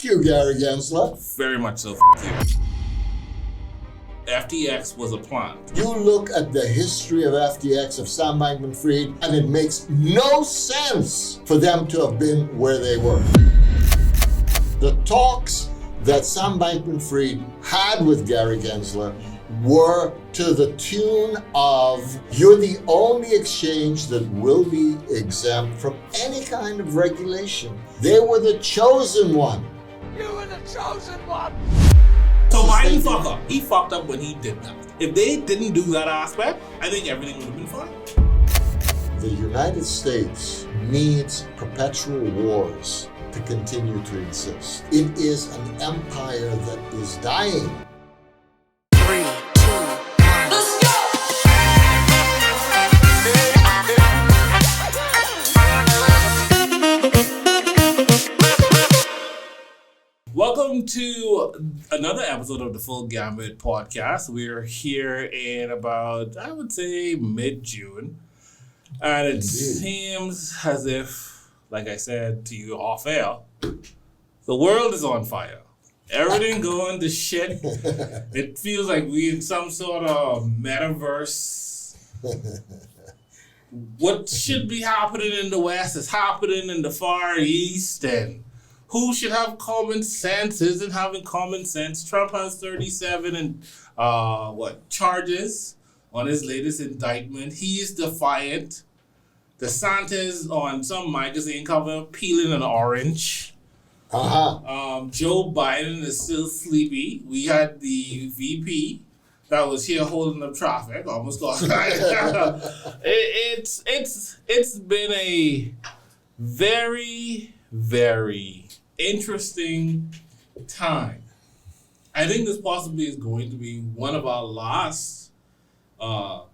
you, Gary Gensler. Very much so, you. FTX was a plant. You look at the history of FTX, of Sam Bankman-Fried, and it makes no sense for them to have been where they were. The talks that Sam Bankman-Fried had with Gary Gensler were to the tune of, you're the only exchange that will be exempt from any kind of regulation. They were the chosen one. You were the chosen one! So why did he fuck up? He fucked up when he did that. If they didn't do that aspect, I think everything would have been fine. The United States needs perpetual wars to continue to exist. It is an empire that is dying. 3, 2, 1. Let's go! Welcome to another episode of the Full Gambit podcast. We're here in about, I would say, mid-June. And it seems as if, like I said to you off air, the world is on fire. Everything going to shit. It feels like we're in some sort of metaverse. What should be happening in the West is happening in the Far East, and who should have common sense isn't having common sense. Trump has 37 and charges on his latest indictment. He's defiant. DeSantis on some magazine cover peeling an orange. Joe Biden is still sleepy. We had the VP that was here holding up traffic. Almost got It's been a very, very interesting time. I think this possibly is going to be one of our last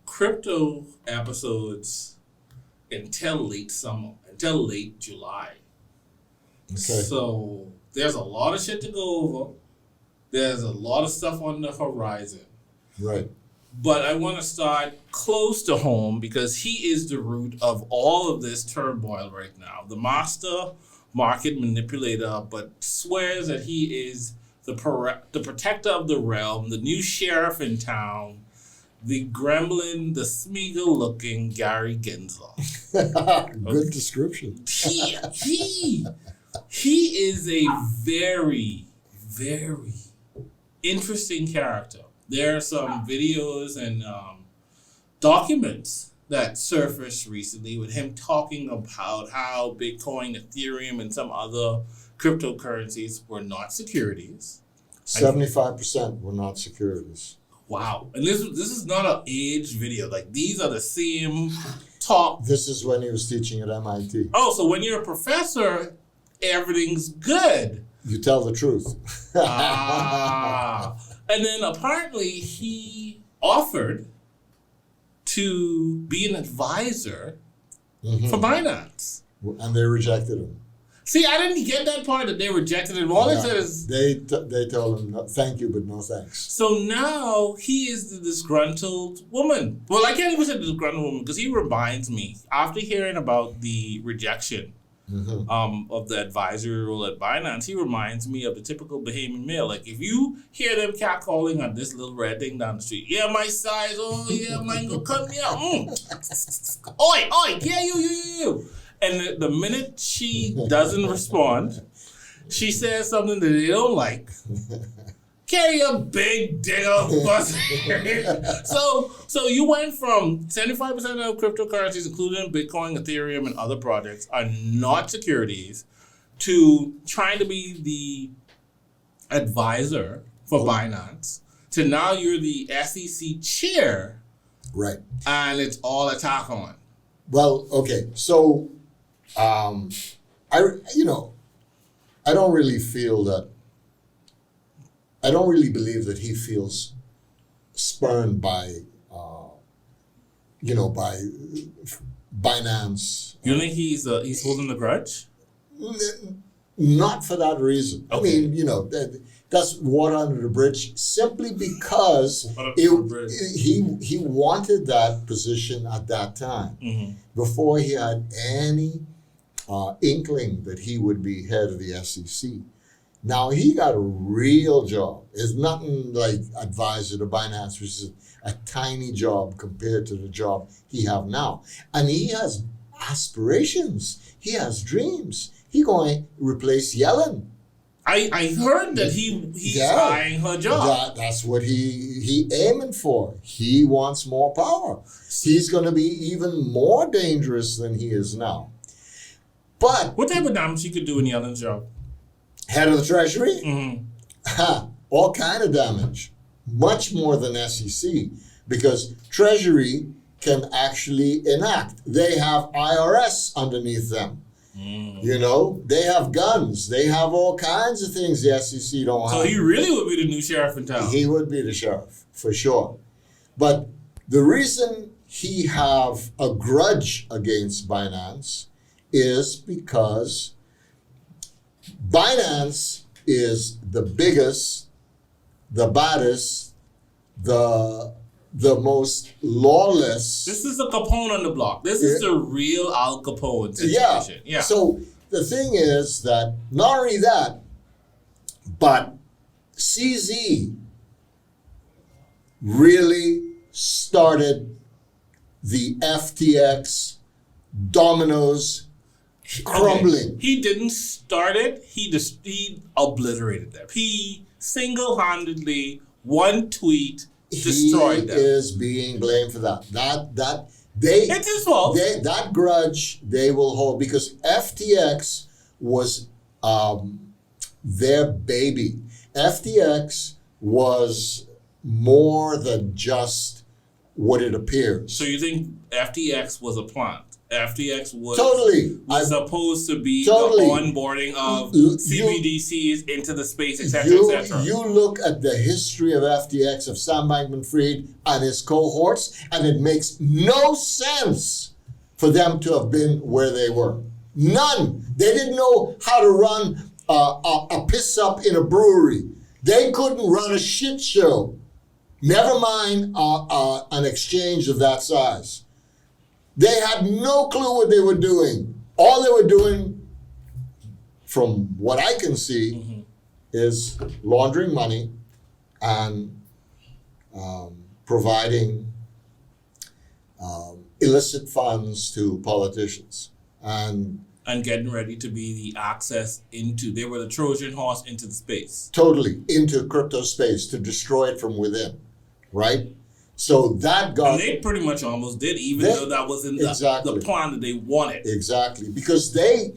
crypto episodes until late summer, until late July. Okay. So there's a lot of shit to go over. There's a lot of stuff on the horizon. Right. But I want to start close to home because he is the root of all of this turmoil right now. The master market manipulator, but swears that he is the protector of the realm, the new sheriff in town, the gremlin, the Smeagol-looking Gary Gensler. Good description. He is a very, very interesting character. There are some videos and documents that surfaced recently with him talking about how Bitcoin, Ethereum, and some other cryptocurrencies were not securities. 75% were not securities. Wow. And this is not an aged video. Like, these are the same talk. This is when he was teaching at MIT. Oh, so when you're a professor, everything's good. You tell the truth. And then apparently he offered to be an advisor for Binance. And they rejected him. See, I didn't get that part that they rejected him. All they said is... They told him, no, thank you, but no thanks. So now he is the disgruntled woman. Well, I can't even say the disgruntled woman because he reminds me, after hearing about the rejection of the advisory role at Binance, he reminds me of the typical Bahamian male. Like, if you hear them catcalling on this little red thing down the street, yeah, my size, oh, yeah, mine go come here. Oi, yeah, you. And the minute she doesn't respond, she says something that they don't like. Carry a big digger bus. So you went from 75% of cryptocurrencies, including Bitcoin, Ethereum, and other projects, are not securities, to trying to be the advisor for Binance, to now you're the SEC chair. Right. And it's all attack on. Well, okay. So, I don't really believe that he feels spurned by Binance. You think he's holding a grudge? Not for that reason. Okay. I mean, that's water under the bridge, simply because he wanted that position at that time before he had any inkling that he would be head of the SEC. Now he got a real job. It's nothing like advisor to Binance, which is a tiny job compared to the job he have now. And he has aspirations. He has dreams. He going to replace Yellen. I heard that he's eyeing her job. That's what he aiming for. He wants more power. He's going to be even more dangerous than he is now. But What type of damage she could do in Yellen's job? head of the Treasury, Mm-hmm. all kind of damage, much more than SEC, because Treasury can actually enact. They have IRS underneath them. You know, they have guns. They have all kinds of things the SEC don't have. So he really would be the new sheriff in town. He would be the sheriff, for sure. But the reason he have a grudge against Binance is because Binance is the biggest, the baddest, the most lawless. This is the Capone on the block. This is the real Al Capone Yeah. situation. Yeah. So the thing is that not only that, but CZ really started the FTX dominoes crumbling. Okay. He didn't start it. He obliterated them. He single-handedly, one tweet, destroyed them. He is being blamed for that. It's his fault. That grudge they will hold because FTX was their baby. FTX was more than just what it appears. So you think FTX was a plant? FTX was Totally. supposed to be Totally. the onboarding of You- CBDCs into the space, etc., You etc. look at the history of FTX, of Sam Bankman-Fried and his cohorts, and it makes no sense for them to have been where they were. None. They didn't know how to run a piss up in a brewery. They couldn't run a shit show. Never mind an exchange of that size. They had no clue what they were doing. All they were doing, from what I can see, is laundering money and providing illicit funds to politicians. And getting ready to be the access into, they were the Trojan horse into the space. totally into crypto space to destroy it from within, right? So that got... And they pretty much almost did, even They- though that wasn't Exactly. the plan that they wanted. Exactly, because they,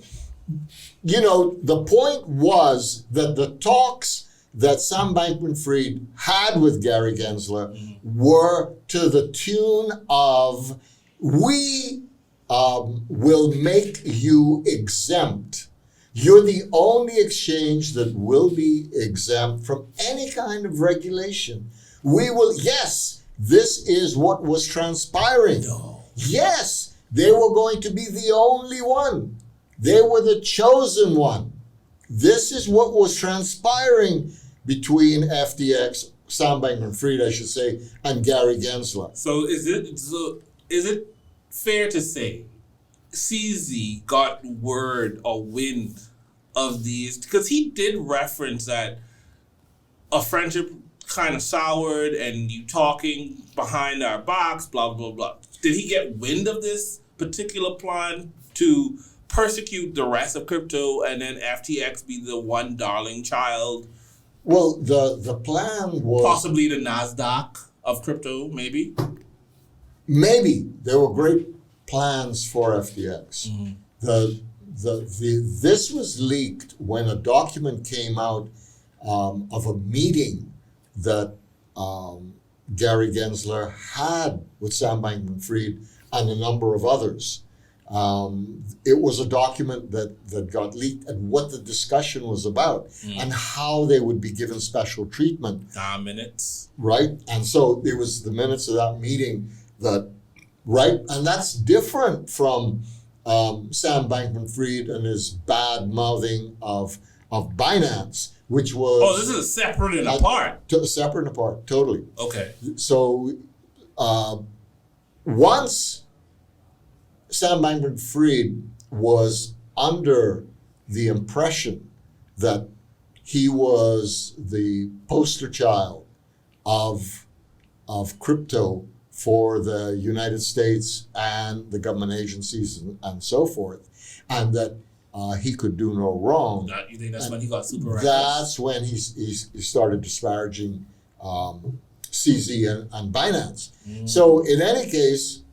the point was that the talks that Sam Bankman-Fried had with Gary Gensler were to the tune of, we will make you exempt. You're the only exchange that will be exempt from any kind of regulation. We will, yes, this is what was transpiring. No. Yes, they were going to be the only one. They were the chosen one. This is what was transpiring between FTX, Sam Bankman-Fried, I should say, and Gary Gensler. So is it fair to say CZ got word or wind of these? Because he did reference that a friendship kind of soured and you talking behind our backs, blah, blah, blah. Did he get wind of this particular plan to persecute the rest of crypto and then FTX be the one darling child? Well, the plan was... Possibly the NASDAQ of crypto, maybe? Maybe. There were great plans for FTX. This was leaked when a document came out of a meeting that Gary Gensler had with Sam Bankman-Fried and a number of others. It was a document that got leaked and what the discussion was about and how they would be given special treatment. Minutes. Right? And so it was the minutes of that meeting that, right? And that's different from Sam Bankman-Fried and his bad mouthing of Binance, which was... Oh, this is separate and apart. Separate and apart, totally. Okay. So once Sam Bankman-Fried was under the impression that he was the poster child of crypto for the United States and the government agencies and so forth, and that he could do no wrong. You think that's when he got super reckless? That's when he started disparaging CZ and Binance. So in any case,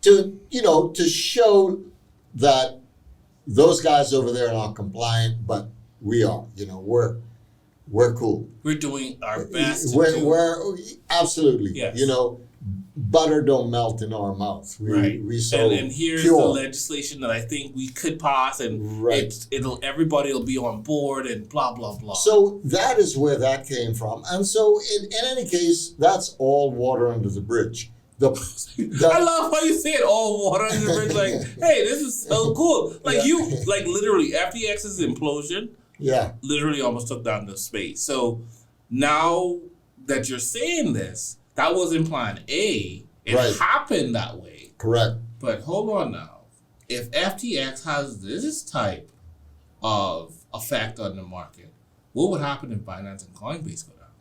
to show that those guys over there are not compliant, but we are. We're cool. We're doing our best. We're absolutely. Yes. Butter don't melt in our mouth. We so and here's pure. the legislation that I think we could pass, and Right. everybody will be on board, and blah blah blah. So that is where that came from. And so in any case, that's all water under the bridge. I love how you say it, all water under the bridge. Like, hey, this is so cool. Like literally, FTX's implosion, literally almost took down the space. So now that you're saying this, that wasn't plan A. It happened that way. Correct. But hold on now. If FTX has this type of effect on the market, what would happen if Binance and Coinbase go down?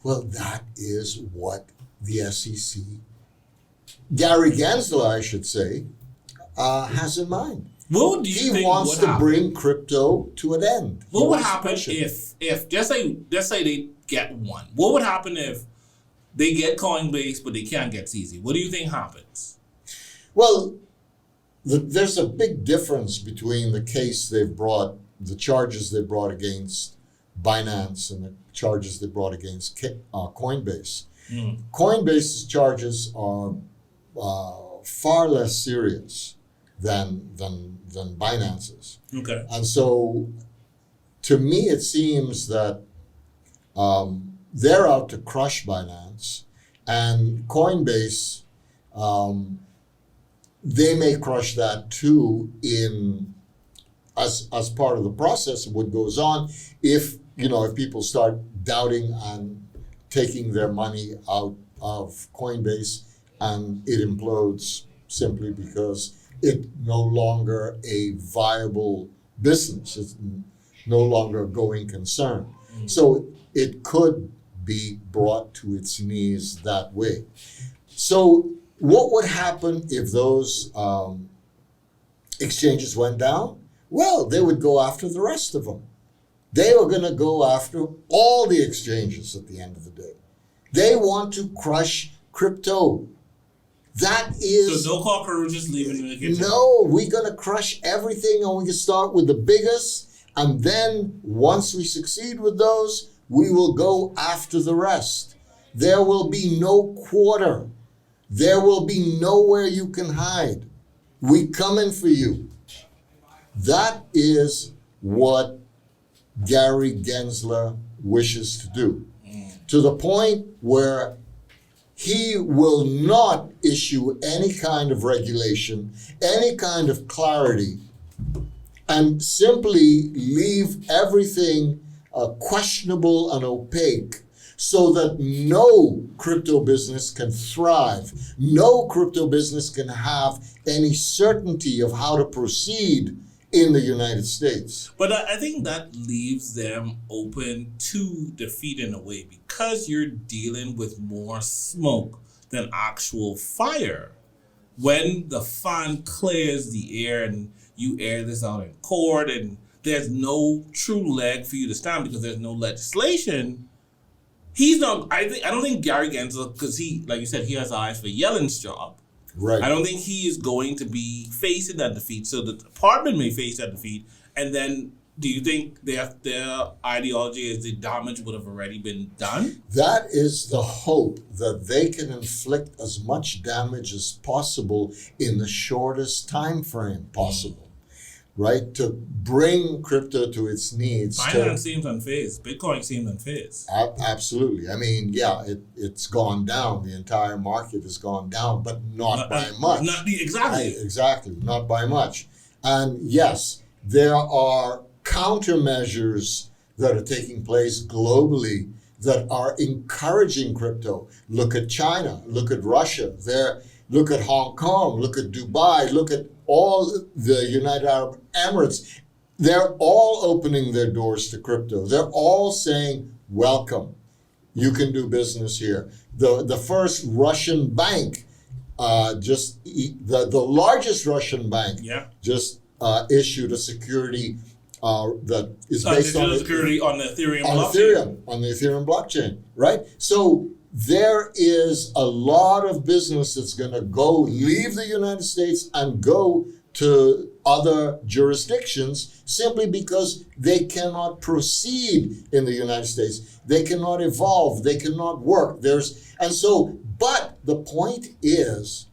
Well, that is what the SEC, Gary Gensler, I should say, has in mind. What do you think He wants to happen? bring crypto to an end. What would happen if just say they get one? What would happen if they get Coinbase but they can't get CZ? What do you think happens? Well, there's a big difference between the case they've brought, the charges they brought against Binance and the charges they brought against Coinbase. Coinbase's charges are far less serious than Binance's. Okay. And so, to me, it seems that they're out to crush Binance, and Coinbase, they may crush that too as part of the process of what goes on. If people start doubting and taking their money out of Coinbase, and it implodes simply because it's no longer a viable business. It's no longer a going concern. So it could be brought to its knees that way. So what would happen if those exchanges went down? Well, they would go after the rest of them. They are going to go after all the exchanges at the end of the day. They want to crush crypto. That is... So no cockroaches leaving in the kitchen? No, we're going to crush everything, and we can start with the biggest, and then once we succeed with those, we will go after the rest. There will be no quarter. There will be nowhere you can hide. We coming for you. That is what Gary Gensler wishes to do, to the point where he will not issue any kind of regulation, any kind of clarity, and simply leave everything questionable and opaque, so that no crypto business can thrive. No crypto business can have any certainty of how to proceed in the United States. But I think that leaves them open to defeat in a way, because you're dealing with more smoke than actual fire. When the fan clears the air and you air this out in court, and there's no true leg for you to stand because there's no legislation, he's not. I don't think Gary Gensler, because he, like you said, he has eyes for Yellen's job. Right. I don't think he is going to be facing that defeat. So the department may face that defeat. And then do you think their ideology is the damage would have already been done? That is the hope, that they can inflict as much damage as possible in the shortest time frame possible. Right? To bring crypto to its needs. Binance seems unfazed. Bitcoin seems unfazed. Absolutely. I mean, yeah, it's gone down. The entire market has gone down, but not by much. Exactly, not by much. And yes, there are countermeasures that are taking place globally that are encouraging crypto. Look at China, look at Russia, look at Hong Kong, look at Dubai, look at all the United Arab Emirates. They're all opening their doors to crypto. They're all saying, welcome. You can do business here. The first Russian bank, the largest Russian bank, just issued a security that is based on security on the Ethereum blockchain. On the Ethereum blockchain, right? So there is a lot of business that's going to leave the United States and go to other jurisdictions simply because they cannot proceed in the United States. They cannot evolve. They cannot work. But the point is,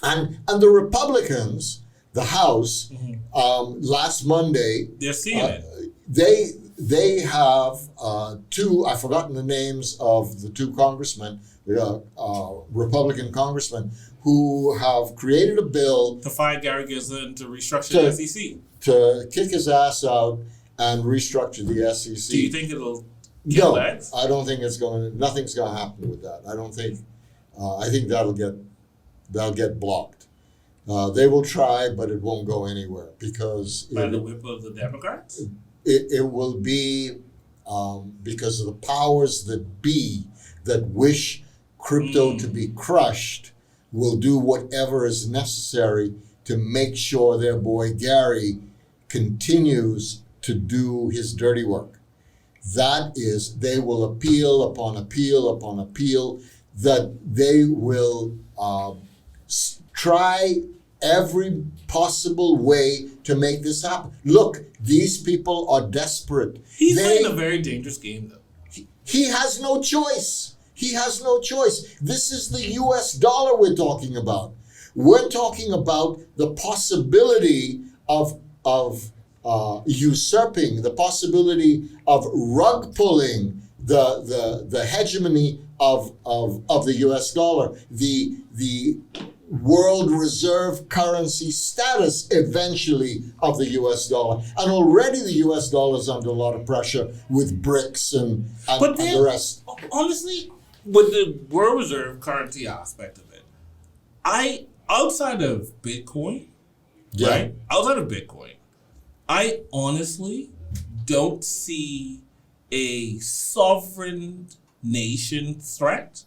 and the Republicans, the House, last Monday, they're seeing it. They have two, I've forgotten the names of the two congressmen, Republican congressmen, who have created a bill to fire Gary Ginsler and to restructure the SEC. To kick his ass out and restructure the SEC. Do you think it'll get legs? I don't think nothing's going to happen with that. I think that'll get blocked. They will try, but it won't go anywhere because by the whip of the Democrats? It will be because of the powers that be that wish crypto to be crushed will do whatever is necessary to make sure their boy Gary continues to do his dirty work. That is, they will appeal upon appeal upon appeal, that they will try every possible way to make this happen. Look, these people are desperate. He's playing a very dangerous game, though. He has no choice. He has no choice. This is the US dollar we're talking about. We're talking about the possibility of usurping, the possibility of rug pulling the hegemony of the US dollar, the world reserve currency status eventually of the US dollar. And already the US dollar is under a lot of pressure with BRICS and the rest. Honestly, with the world reserve currency aspect of it, outside of Bitcoin, right? Outside of Bitcoin, I honestly don't see a sovereign nation threat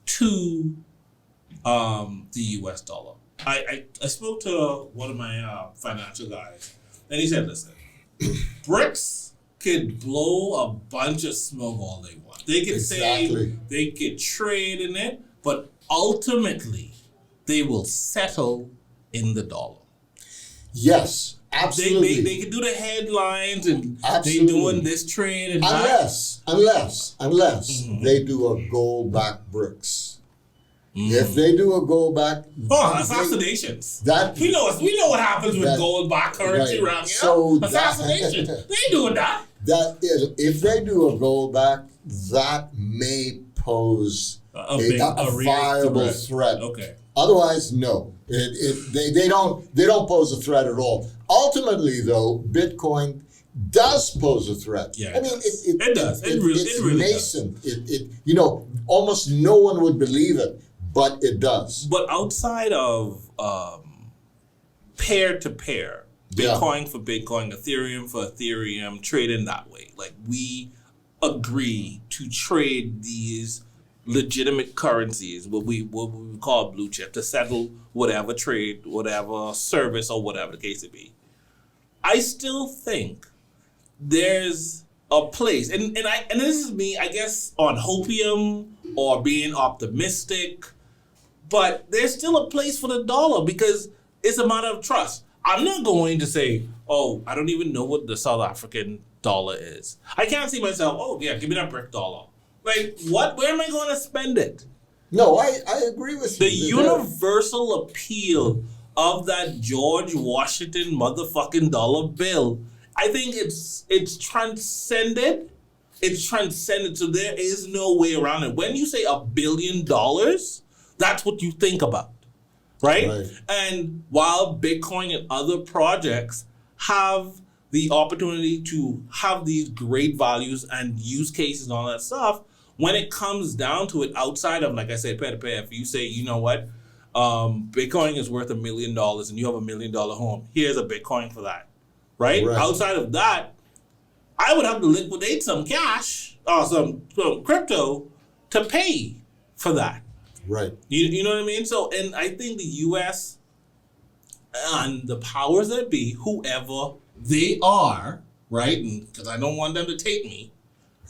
to the US dollar. I spoke to one of my financial guys, and he said, listen, BRICS could blow a bunch of smoke all they want. They could say they could trade in it, but ultimately they will settle in the dollar. Yes, absolutely. They could do the headlines and they doing this trade and unless they do a gold back BRICS. If they do a gold back, assassinations. We know what happens with gold back currency around here. So assassinations. They ain't doing that. If they do a gold back, that may pose a viable threat. Okay. Otherwise, no. They don't pose a threat at all. Ultimately, though, Bitcoin does pose a threat. Yeah, I mean, it does. It really nascent. Does. Almost no one would believe it, but it does. But outside of peer-to-peer, Bitcoin for Bitcoin, Ethereum for Ethereum, trading that way. Like, we agree to trade these legitimate currencies, what we call blue chip, to settle whatever trade, whatever service, or whatever the case may be. I still think there's a place, and this is me, I guess, on hopium or being optimistic, but there's still a place for the dollar because it's a matter of trust. I'm not going to say, oh, I don't even know what the South African dollar is. I can't see myself, oh yeah, give me that brick dollar. Like, what? Where am I going to spend it? No, I agree with you. The universal appeal of that George Washington motherfucking dollar bill, I think it's transcended. It's transcended, so there is no way around it. When you say $1 billion, that's what you think about, right? And while Bitcoin and other projects have the opportunity to have these great values and use cases and all that stuff, when it comes down to it, outside of, like I said, peer-to-peer, if you say, you know what, Bitcoin is worth $1 million and you have $1 million home, here's a Bitcoin for that, right? Right. Outside of that, I would have to liquidate some cash or some crypto to pay for that. Right. You know what I mean? So, and I think the U.S. and the powers that be, whoever they are, right? Because I don't want them to take me.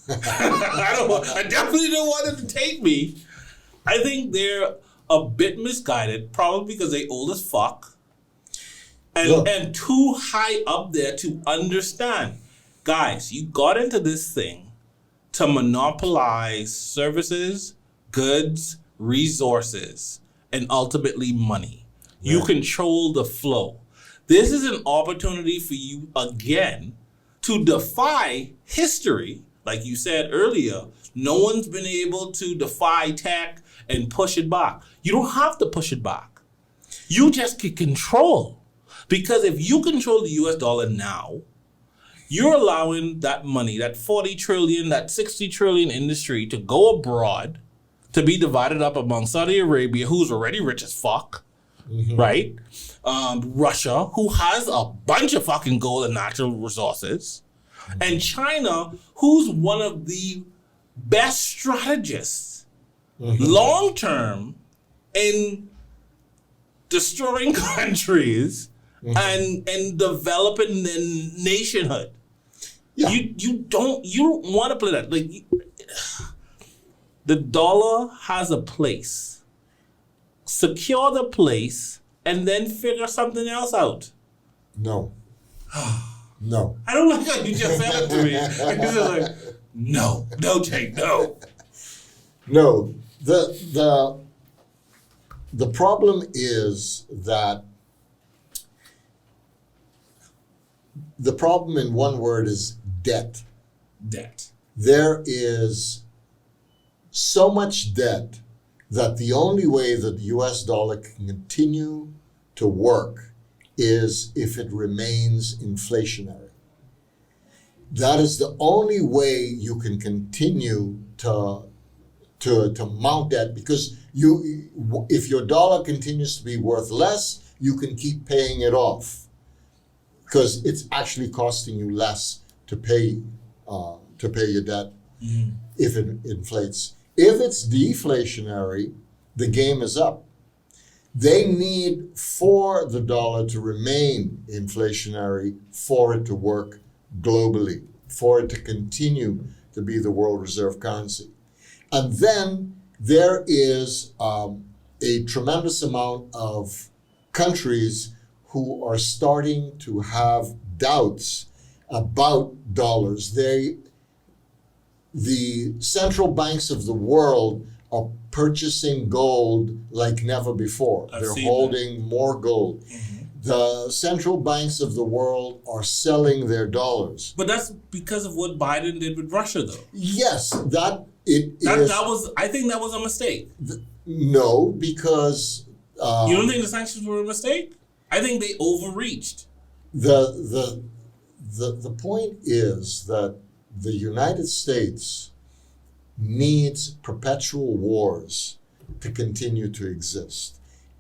I definitely don't want them to take me. I think they're a bit misguided, probably because they old as fuck and too high up there to understand. Guys, you got into this thing to monopolize services, goods, resources, and ultimately money. Yeah. You control the flow. This is an opportunity for you again to defy history. Like you said earlier, no one's been able to defy tech and push it back. You don't have to push it back. You just can control. Because if you control the US dollar now, you're allowing that money, that 40 trillion, that 60 trillion industry to go abroad, to be divided up among Saudi Arabia, who's already rich as fuck, right? Russia, who has a bunch of fucking gold and natural resources, and China, who's one of the best strategists long-term in destroying countries and developing their nationhood. Yeah. You don't want to play that. Like, the dollar has a place. Secure the place and then figure something else out. No. No. I don't like how you just said it to me. It's just like, no, Jake, no. No. The problem is that the problem in one word is debt. Debt. There is so much debt that the only way that the US dollar can continue to work is if it remains inflationary. That is the only way you can continue to mount that, because if your dollar continues to be worth less, you can keep paying it off because it's actually costing you less to pay your debt if it inflates. If it's deflationary, the game is up. They need for the dollar to remain inflationary for it to work globally, for it to continue to be the world reserve currency. And then there is a tremendous amount of countries who are starting to have doubts about dollars. The central banks of the world are purchasing gold like never before. They're holding more gold. The central banks of the world are selling their dollars. But that's because of what Biden did with Russia, though. Yes, I think that was a mistake. No, because you don't think the sanctions were a mistake? I think they overreached. The point is that the United States needs perpetual wars to continue to exist.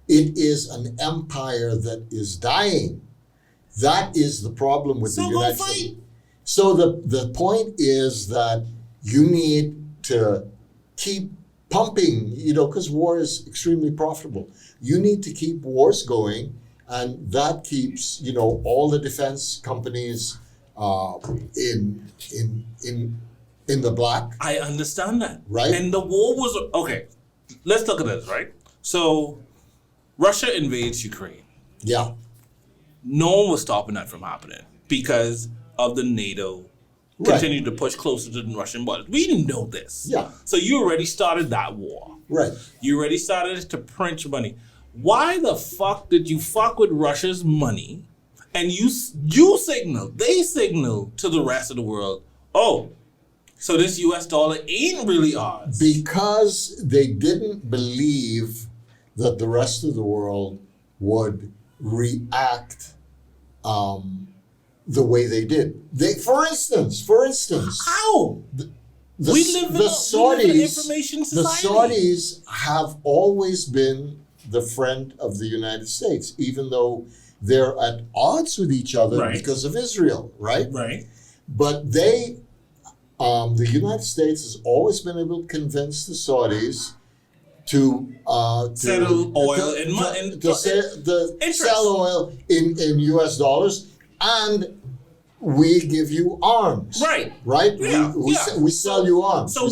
It is an empire that is dying. That is the problem with the United States. So the point is that you need to keep pumping, because war is extremely profitable. You need to keep wars going, and that keeps, all the defense companies in the black. I understand that. Right. And the war was, okay, let's look at this, right? So Russia invades Ukraine. Yeah. No one was stopping that from happening because of the NATO continued to push closer to the Russian borders. We didn't know this. Yeah. So you already started that war. Right. You already started to print money. Why the fuck did you fuck with Russia's money and they signal to the rest of the world, so this US dollar ain't really ours? Because they didn't believe that the rest of the world would react the way they did. For instance, how? We live in an information society. The Saudis have always been the friend of the United States, even though they're at odds with each other Right. because of Israel, right? Right. But the United States has always been able to convince the Saudis to Settle oil in interest. sell oil in U.S. dollars, and we give you arms. Right. Right? Yeah, We sell you arms. So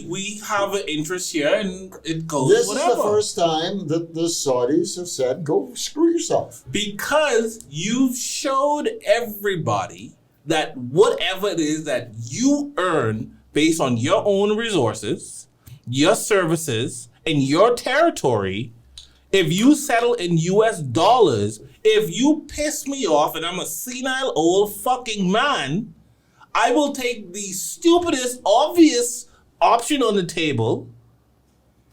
we have an interest here, and it goes This whatever. is the first time that the Saudis have said, go screw yourself. Because you've showed everybody that whatever it is that you earn based on your own resources, your services, and your territory, if you settle in US dollars, if you piss me off and I'm a senile old fucking man, I will take the stupidest, obvious option on the table.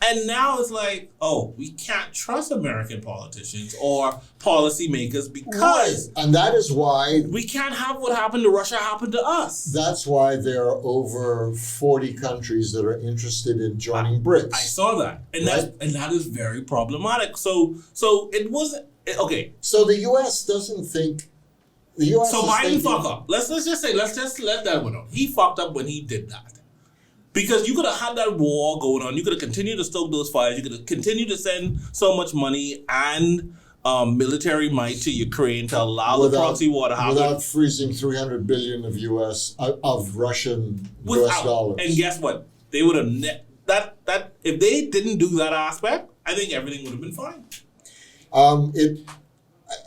And now it's like, oh, we can't trust American politicians or policymakers because And that is why we can't have what happened to Russia happen to us. that's why there are over 40 countries that are interested in joining BRICS. I saw that, and that is very problematic. So it wasn't okay. So the U.S. doesn't think the U.S. So is Biden thinking, fucked up. Let's just let that one out. He fucked up when he did that. Because you could have had that war going on. You could have continued to stoke those fires. You could have continued to send so much money and military might to Ukraine to allow the proxy war to happen. without freezing 300 billion of Russian U.S. dollars. And guess what? They would have that if they didn't do that aspect, I think everything would have been fine.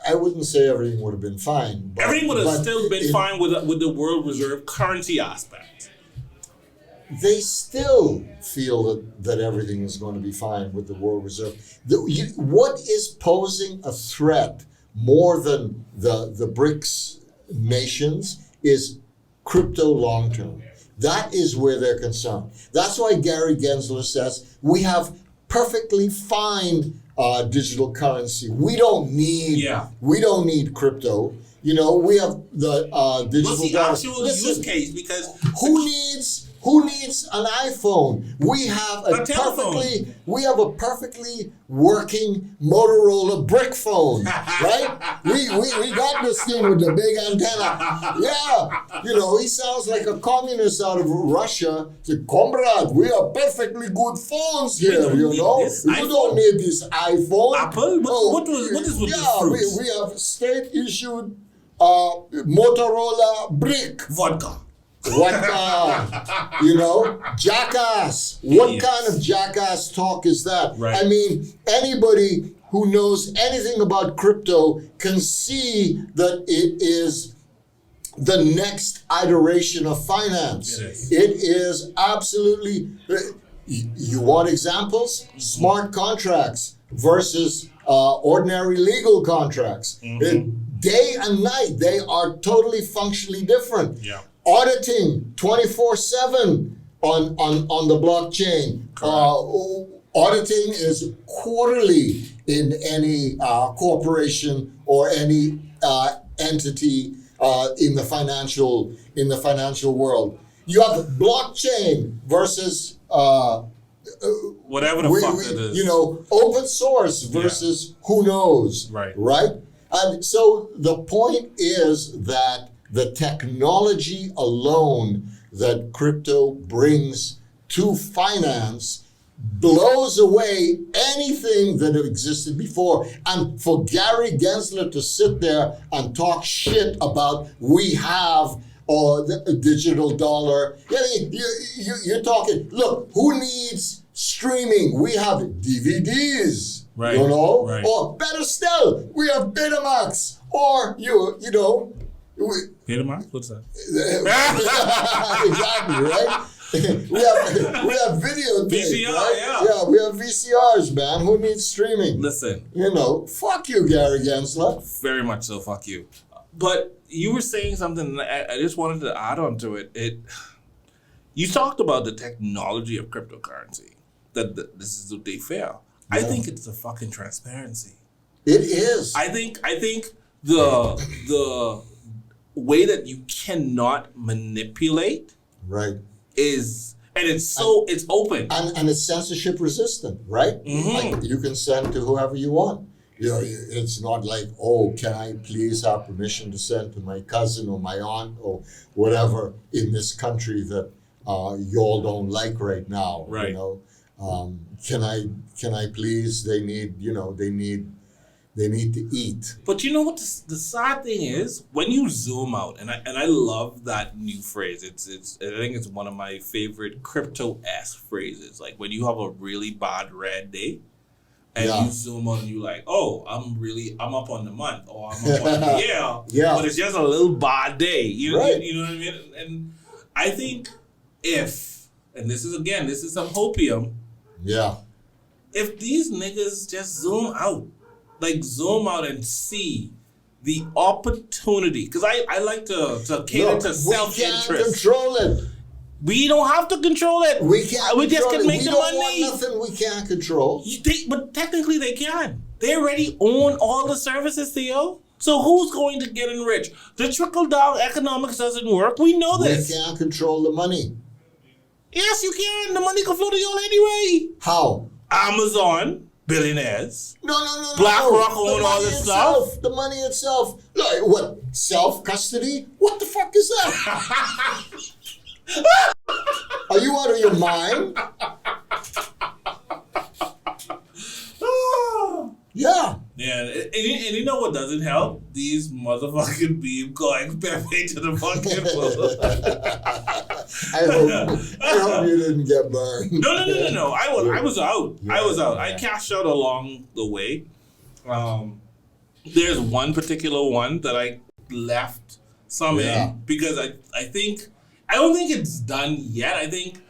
I wouldn't say everything would have been fine. But, Everything would have still been it- fine with the world reserve currency aspect. They still feel that everything is going to be fine with the world reserve. What is posing a threat more than the BRICS nations is crypto long term. That is where they're concerned. That's why Gary Gensler says we have perfectly fine digital currency. We don't need crypto. You know, we have the digital. What's the dollar. actual use case? Because Who needs an iPhone? We have a perfectly working Motorola brick phone, right? we got this thing with the big antenna. Yeah, you know, he sounds like a communist out of Russia. Say, comrade, we have perfectly good phones here. You know, you don't need this iPhone. Apple? What is with this fruits? We have state issued Motorola brick. Vodka. What you know, jackass. What Yes. kind of jackass talk is that? Right. I mean, anybody who knows anything about crypto can see that it is the next iteration of finance. It is absolutely. You want examples? Smart contracts versus ordinary legal contracts. Day and night, they are totally functionally different. Yeah. Auditing 24/7 on the blockchain. Auditing is quarterly in any corporation or any entity in the financial world. You have blockchain versus Whatever the fuck it is. you know, open source versus who knows. Right? And so the point is that the technology alone that crypto brings to finance blows away anything that existed before. And for Gary Gensler to sit there and talk shit about we have the digital dollar. You're talking, look, who needs streaming? We have DVDs, you know? Right. Or better still, we have Betamax. Or, you know, Betamax? What's that? exactly, right? we have video tapes, VCR, right? yeah. We have VCRs, man. Who needs streaming? Listen. You know, fuck you, Gary Gensler. Very much so, fuck you. But you were saying something, and I just wanted to add on to it. You talked about the technology of cryptocurrency, that this is what they fail. I think it's the fucking transparency. It is. I think the way that you cannot manipulate is, and it's open. And it's censorship resistant, right? Like you can send to whoever you want. You know, it's not like, oh, can I please have permission to send to my cousin or my aunt or whatever in this country that y'all don't like right now. Right. You know, can I please? They need to eat. But you know what the sad thing is? When you zoom out, and I love that new phrase. It's I think it's one of my favorite crypto-esque phrases. Like when you have a really bad red day, and you zoom on and you're like, oh, I'm up on the month, or I'm up on the year. Yeah. But it's just a little bad day. You know what I mean? And I think and this is some hopium. Yeah. If these niggas just zoom out and see the opportunity, because I like to cater to self-interest. We can't control it. We don't have to control it. We can't. We just can make the money. We don't want nothing we can't control. But technically they can. They already own all the services, Theo. So who's going to get enriched? The trickle-down economics doesn't work. We know this. We can't control the money. Yes, you can. The money can flow to you anyway. How? Amazon, billionaires. No. BlackRock own all this stuff. The money itself. Like, what? Self-custody? What the fuck is that? Are you out of your mind? Yeah. Yeah, and you know what doesn't help? These motherfucking beam coins Pepe to the fucking floor. I hope you didn't get burned. No. I was out. Yeah, I was out. yeah. I cashed out along the way. There's one particular one that I left some in because I don't think it's done yet. I think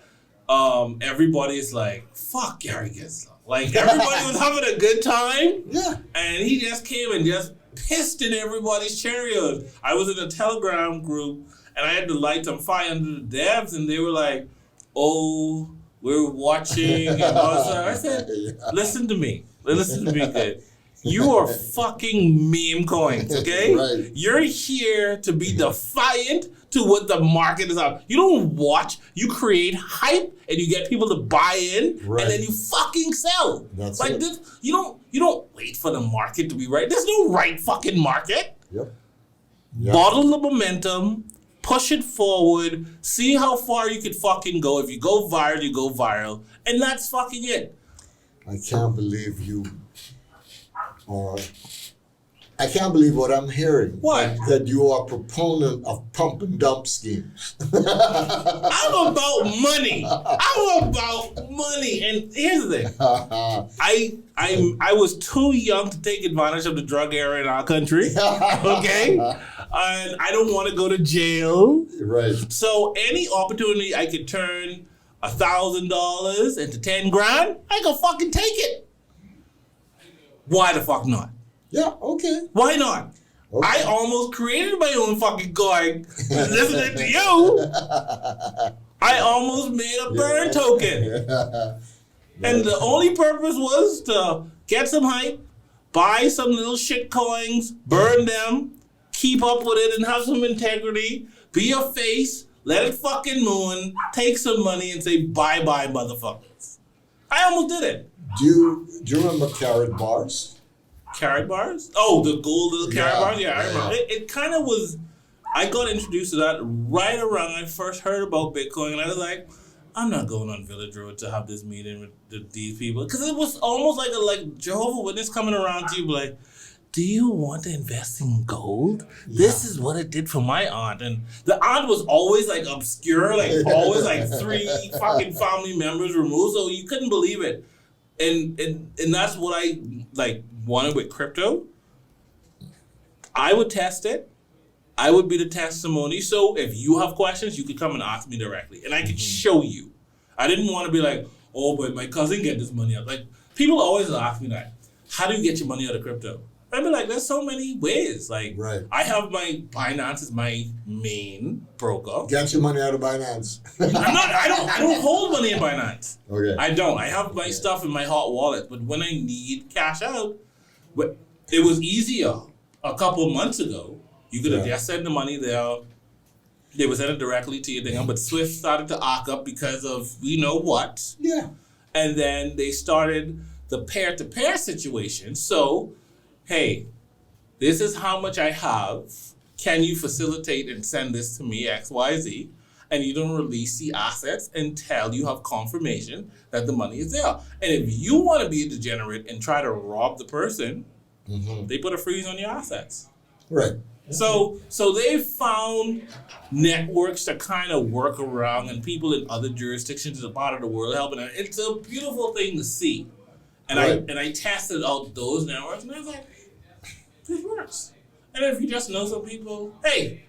everybody's like, fuck Gary Ginsler. Like, everybody was having a good time. Yeah. And he just came and just pissed in everybody's Cheerios. I was in a Telegram group, and I had to light some fire under the devs, and they were like, oh, we're watching. And all this stuff. I said, listen to me. Listen to me good. You are fucking meme coins, okay? Right. You're here to be defiant to what the market is on. You don't watch. You create hype and you get people to buy in, right. and then you fucking sell. That's like it. this. You don't wait for the market to be right. There's no right fucking market. Yep. Bottle the momentum. Push it forward. See how far you could fucking go. If you go viral, you go viral, and that's fucking it. I can't believe you. I can't believe what I'm hearing. What? That you are a proponent of pump and dump schemes. I'm about money. And here's the thing. I was too young to take advantage of the drug era in our country. Okay? And I don't want to go to jail. Right. So any opportunity I could turn $1,000 into 10 grand, I can fucking take it. Why the fuck not? Yeah, okay. Why not? Okay. I almost created my own fucking coin listening to you. I almost made a burn token. And the only purpose was to get some hype, buy some little shit coins, burn them, keep up with it and have some integrity, be a face, let it fucking moon, take some money and say bye-bye, motherfuckers. I almost did it. Do you remember carrot bars? Carrot bars? Oh, the gold little carrot bars? Yeah, I remember. Yeah. It kind of was, I got introduced to that right around I first heard about Bitcoin, and I was like, I'm not going on Village Road to have this meeting with these people. Because it was almost like Jehovah's Witness coming around to you, like, do you want to invest in gold? Yeah. This is what it did for my aunt. And the aunt was always like obscure, like always like 3 fucking family members removed, so you couldn't believe it. And that's what I like wanted with crypto. I would test it. I would be the testimony. So if you have questions, you could come and ask me directly, and I could show you. I didn't want to be like, oh, but my cousin get this money out. Like, people always ask me that. How do you get your money out of crypto? I'd be like, there's so many ways. Like, right. I have my Binance as my main broker. Get your money out of Binance. I don't hold money in Binance. Okay. I don't. I have my stuff in my hot wallet. But when I need cash out, it was easier a couple of months ago. You could have just sent the money there. They would send it directly to your thing. But Swift started to arc up because of you know what. Yeah. And then they started the peer-to-peer situation. So hey, this is how much I have. Can you facilitate and send this to me, XYZ? And you don't release the assets until you have confirmation that the money is there. And if you want to be a degenerate and try to rob the person, they put a freeze on your assets. Right. So they found networks to kind of work around, and people in other jurisdictions in a part of the world helping. And it's a beautiful thing to see. And I tested out those networks, and I was like, this works. And if you just know some people, hey,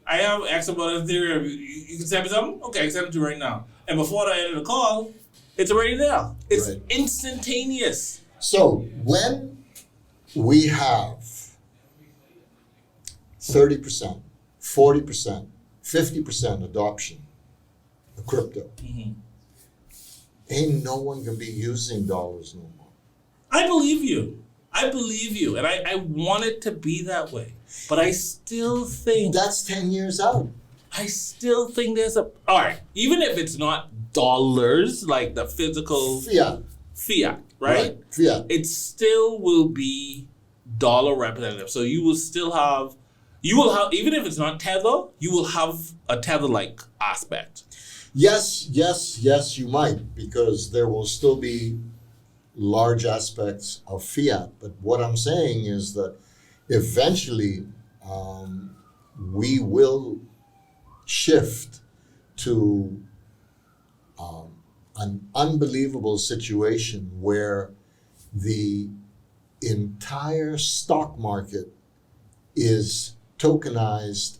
I have X amount of Ethereum. You can send me something? Okay, I can send it to you right now. And before the end of the call, it's already there. It's instantaneous. So when we have 30%, 40%, 50% adoption of crypto, ain't no one gonna be using dollars no more. I believe you. And I want it to be that way. But I still think... That's 10 years out. I still think there's a... All right, even if it's not dollars, like the physical... Fiat, right? Fiat. It still will be dollar representative. So you will still have... even if it's not Tether, you will have a Tether-like aspect. Yes, you might, because there will still be large aspects of fiat. But what I'm saying is that eventually we will shift to an unbelievable situation where the entire stock market is tokenized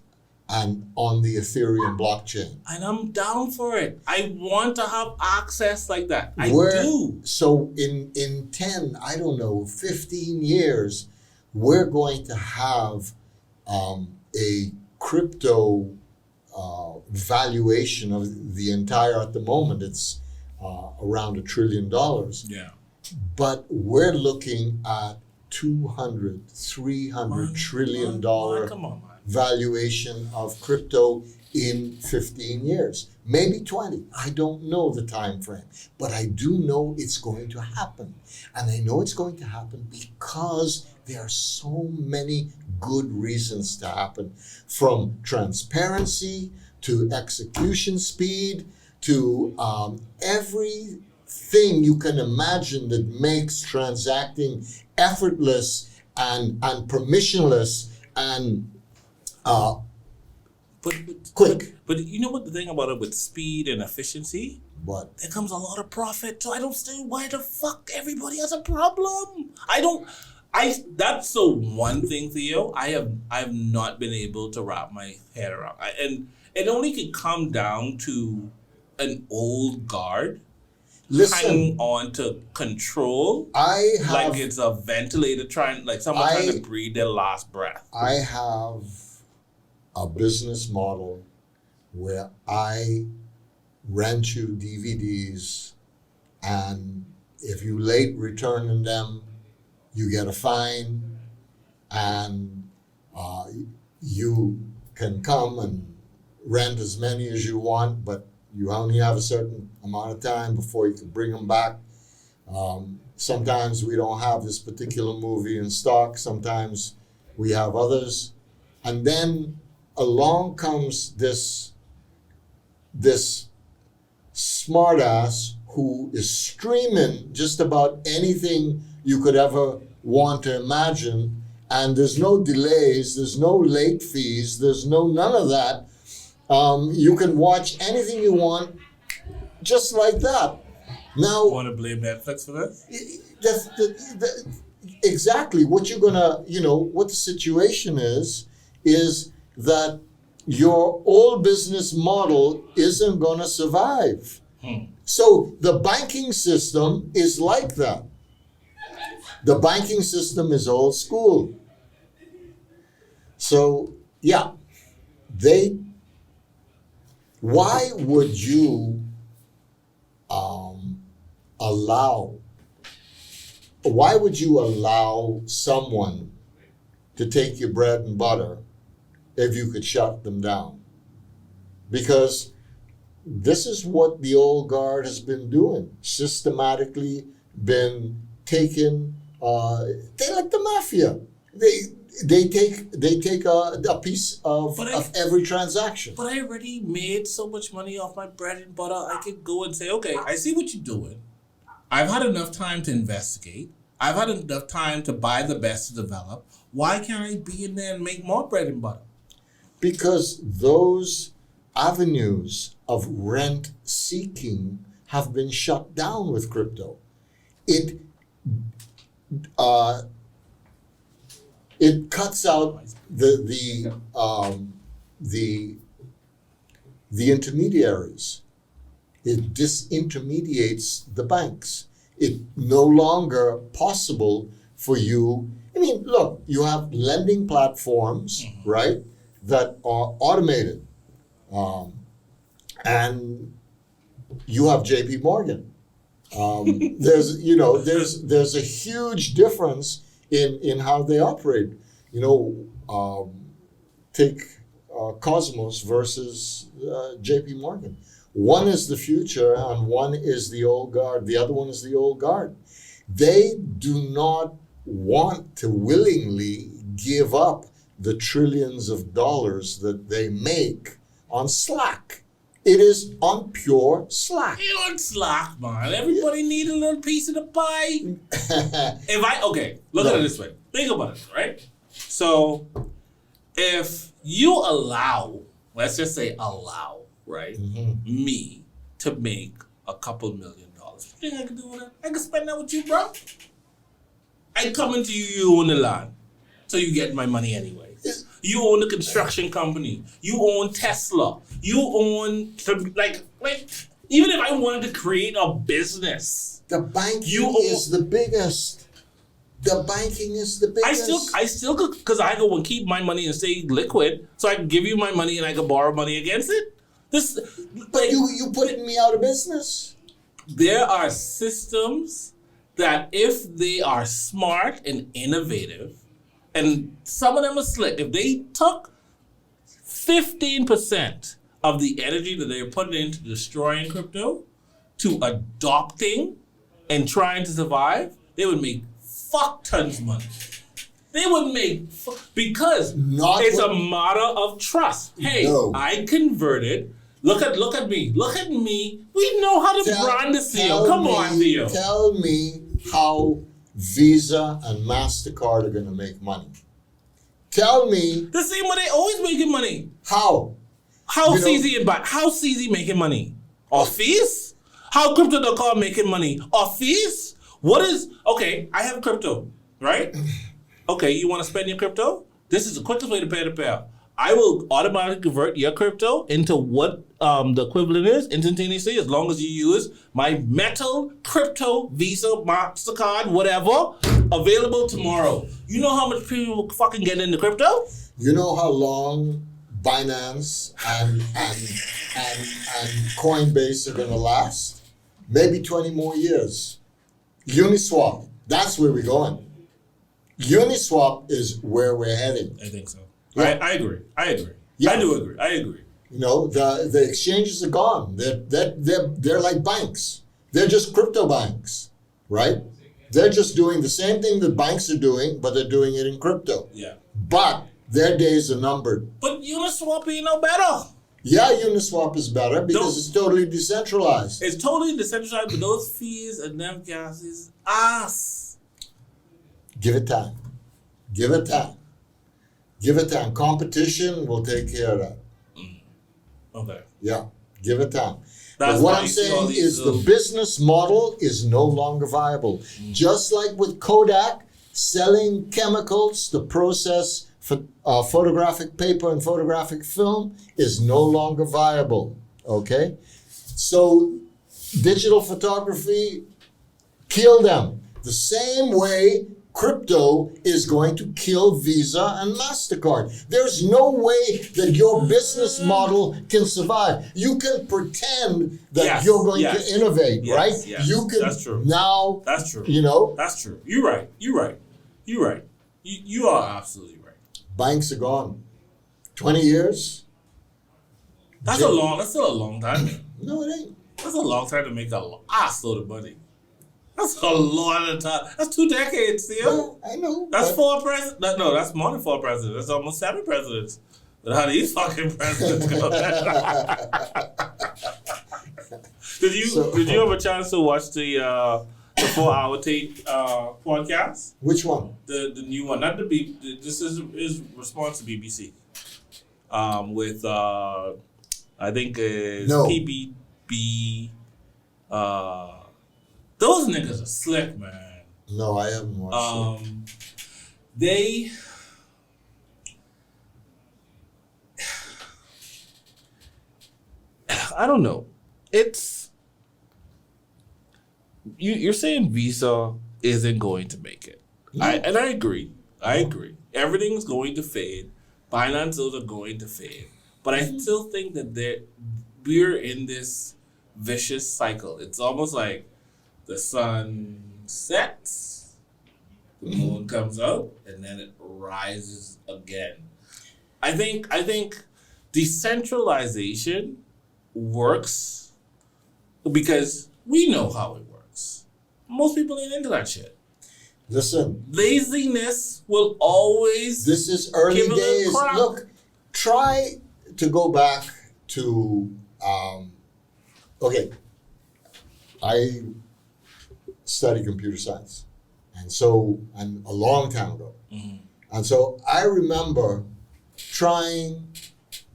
and on the Ethereum blockchain. And I'm down for it. I want to have access like that. I do. So in 10, 15 years, we're going to have a crypto valuation of the entire, at the moment, it's around $1 trillion. Yeah. But we're looking at $200-300 trillion valuation of crypto in 15 years, maybe 20. I don't know the time frame, but I do know it's going to happen. And I know it's going to happen because there are so many good reasons to happen, from transparency to execution speed to everything you can imagine that makes transacting effortless and permissionless and quick. But you know what the thing about it with speed and efficiency? What? There comes a lot of profit. So I don't see why the fuck everybody has a problem. That's the one thing, Theo, I have not been able to wrap my head around. And it only can come down to an old guard hanging on to control. Like it's a ventilator trying to breathe their last breath. I have a business model where I rent you DVDs, and if you late returning them, you get a fine, and you can come and rent as many as you want, but you only have a certain amount of time before you can bring them back. Sometimes we don't have this particular movie in stock. Sometimes we have others. And then along comes this smartass who is streaming just about anything you could ever want to imagine. And there's no delays, there's no late fees, there's none of that. You can watch anything you want just like that. Now, want to blame Netflix for that? Exactly. What you're gonna, what the situation is that your old business model isn't gonna survive. So the banking system is like that. The banking system is old school. So yeah, why would you allow someone to take your bread and butter if you could shut them down? Because this is what the old guard has been doing, systematically been taking they're like the mafia. They take a piece of every transaction. But I already made so much money off my bread and butter. I could go and say, okay, I see what you're doing. I've had enough time to investigate. I've had enough time to buy the best to develop. Why can't I be in there and make more bread and butter? Because those avenues of rent seeking have been shut down with crypto. It cuts out the intermediaries. It disintermediates the banks. It's no longer possible for you. I mean, look, you have lending platforms, right, that are automated, and you have J.P. Morgan. There's a huge difference in how they operate. Take Cosmos versus J.P. Morgan. One is the future and one is the old guard. The other one is the old guard. They do not want to willingly give up the trillions of dollars that they make on Slack. It is on pure Slack. You on Slack, man. Everybody need a little piece of the pie. Look at it this way. Think about it, right? So if you allow, let's just say allow, right, me to make a couple $1 million, what do you think I can do with it? I can spend that with you, bro. I come into you own the land, so you get my money anyway. You own the construction company. You own Tesla. You own, even if I wanted to create a business. The banking is the biggest. The banking is the biggest. I still could, because I go and keep my money and stay liquid, so I can give you my money and I can borrow money against it. But you putting me out of business. There are systems that if they are smart and innovative, and some of them are slick, if they took 15% of the energy that they're putting into destroying crypto to adopting and trying to survive, they would make fuck tons of money. They would make, because it's a matter of trust. Hey, no. I converted. Look at me. Look at me. We know how to brand this, Theo. Come on, Theo. Tell me how Visa and MasterCard are going to make money. Tell me. The same way they always making money. How? How's CZ making money? Off fees? How Crypto.com making money? Off fees? Okay, I have crypto, right? Okay, you want to spend your crypto? This is the quickest way to pay the pair. I will automatically convert your crypto into what the equivalent is instantaneously, as long as you use my metal crypto Visa, MasterCard, whatever, available tomorrow. You know how much people will fucking get into crypto? You know how long Binance and Coinbase are going to last? Maybe 20 more years. Uniswap, that's where we're going. Uniswap is where we're heading. I think so. Yeah. I agree. Yeah. I do agree. The exchanges are gone. They're like banks. They're just crypto banks, right? They're just doing the same thing that banks are doing, but they're doing it in crypto. Yeah. But their days are numbered. But Uniswap ain't no better. Yeah, Uniswap is better because it's totally decentralized. It's totally decentralized, but those fees and them gas is ass. Give it time. Competition will take care of that. Okay. Yeah, give it time. But what I'm saying is the business model is no longer viable. Just like with Kodak selling chemicals to process photographic paper and photographic film is no longer viable. Okay? So digital photography, kill them. The same way crypto is going to kill Visa and MasterCard. There's no way that your business model can survive. You can pretend that you're going to innovate, right? Yes. You can That's true. now. That's true. That's true. You're right. You are absolutely right. Banks are gone. 20 years. That's still a long time. No, it ain't. That's a long time to make a ass load of money. That's a lot of time. That's 2 decades, Theo. Well, I know. That's 4 presidents. No, that's more than 4 presidents. That's almost 7 presidents. But how these fucking presidents go? Did you have a chance to watch the 4-hour tape podcast? Which one? The new one, not the this is his response to BBC. With I think it's No. PBB. Those niggas are slick, man. No, I haven't watched it. They. I don't know. It's you're saying Visa isn't going to make it. No. I agree. I agree. Everything's going to fade. Finances are going to fade. But I still think that we're in this vicious cycle. It's almost like the sun sets, the moon comes out, and then it rises again. I think decentralization works because we know how it works. Most people ain't into that shit. Listen. Laziness will always This is early give a little days. crap. Look, try to go back to, okay, I studied computer science. And a long time ago. Mhm. And so I remember trying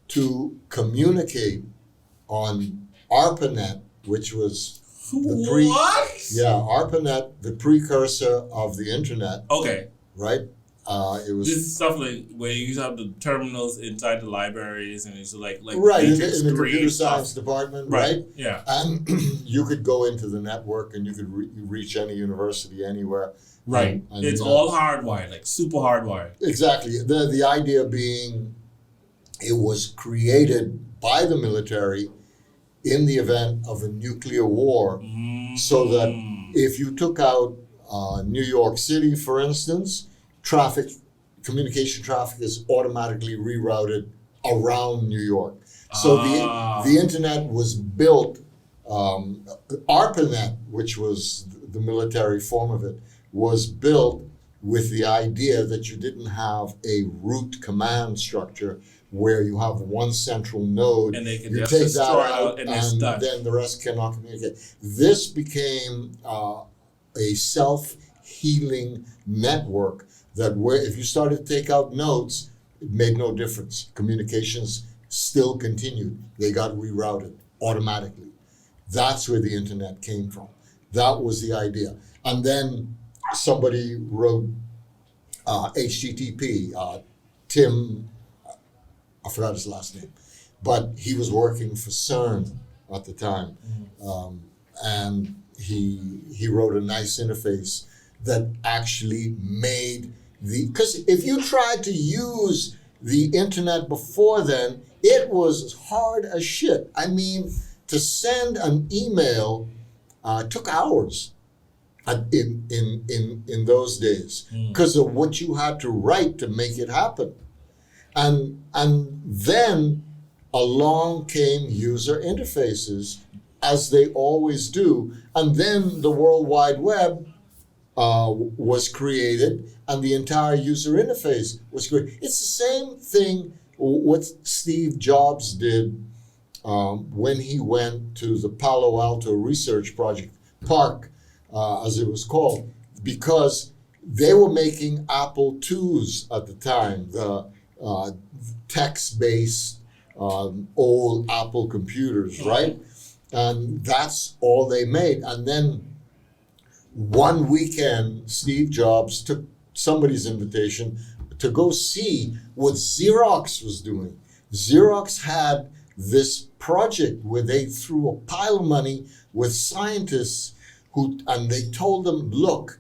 to communicate on ARPANET, which was What? ARPANET, the precursor of the internet, Okay. right? It was This is stuff like where you used to have the terminals inside the libraries and it's like right in matrix the grade computer stuff. science department, right? Yeah. And you could go into the network and you could reach any university anywhere. Right. And, It's all hardwired, like super hardwired. exactly. The idea being it was created by the military in the event of a nuclear war, so that if you took out New York City, for instance, communication traffic is automatically rerouted around New York. So the internet was built, ARPANET, which was the military form of it, was built with the idea that you didn't have a root command structure where you have one central node, And they can you just take destroy that it out, and it's done. then the rest cannot communicate. This became a self-healing network that where if you started to take out nodes, it made no difference. Communications still continued. They got rerouted automatically. That's where the internet came from. That was the idea. And then somebody wrote HTTP, Tim, I forgot his last name, but he was working for CERN at the time. And he wrote a nice interface that actually made because if you tried to use the internet before then, it was hard as shit. I mean, to send an email took hours in those days because of what you had to write to make it happen. And then along came user interfaces, as they always do, and then the World Wide Web was created, and the entire user interface was created. It's the same thing what Steve Jobs did when he went to the Palo Alto Research Project, PARC, as it was called, because they were making Apple IIs at the time, the text-based old Apple computers, right? And that's all they made. And then one weekend, Steve Jobs took somebody's invitation to go see what Xerox was doing. Xerox had this project where they threw a pile of money with scientists and they told them, look,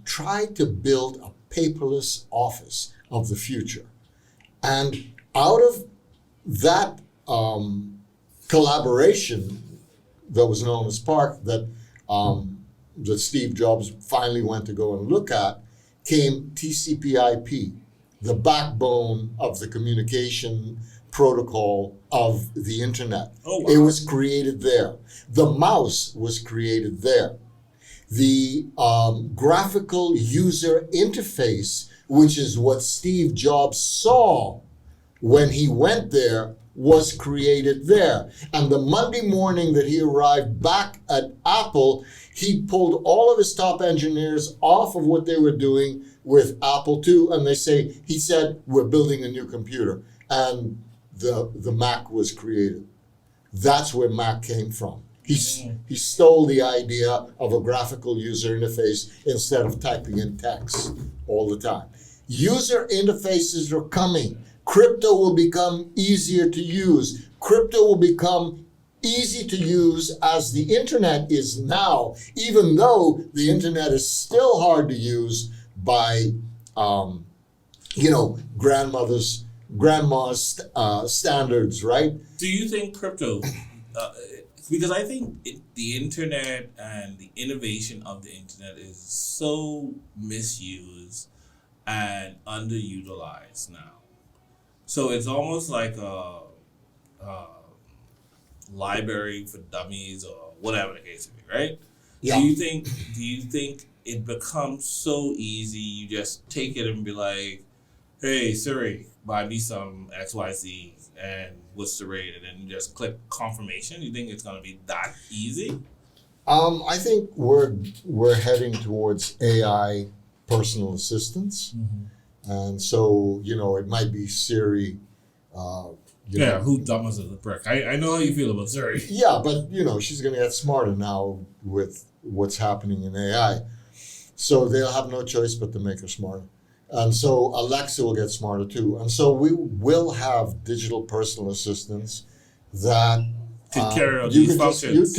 try to build a paperless office of the future. And out of that collaboration that was known as PARC, that Steve Jobs finally went to go and look at, came TCP/IP, the backbone of the communication protocol of the internet. Oh, wow. It was created there. The mouse was created there. The graphical user interface, which is what Steve Jobs saw when he went there, was created there. And the Monday morning that he arrived back at Apple, he pulled all of his top engineers off of what they were doing with Apple II, and he said, we're building a new computer. And the Mac was created. That's where Mac came from. He stole the idea of a graphical user interface instead of typing in text all the time. User interfaces are coming. Crypto will become easier to use. Crypto will become easy to use as the internet is now, even though the internet is still hard to use by, grandma's standards, right? Do you think crypto, because I think the internet and the innovation of the internet is so misused and underutilized now. So it's almost like a library for dummies or whatever the case may be, right? Yeah. Do you think it becomes so easy, you just take it and be like, hey Siri, buy me some XYZ and what's the rate, and then you just click confirmation? You think it's gonna be that easy? I think we're heading towards AI personal assistants. And so, it might be Siri. Who dumb as a brick? I know how you feel about Siri. Yeah, but, she's going to get smarter now with what's happening in AI. So they'll have no choice but to make her smarter. And so Alexa will get smarter too. And so we will have digital personal assistants that Take care of these functions. You just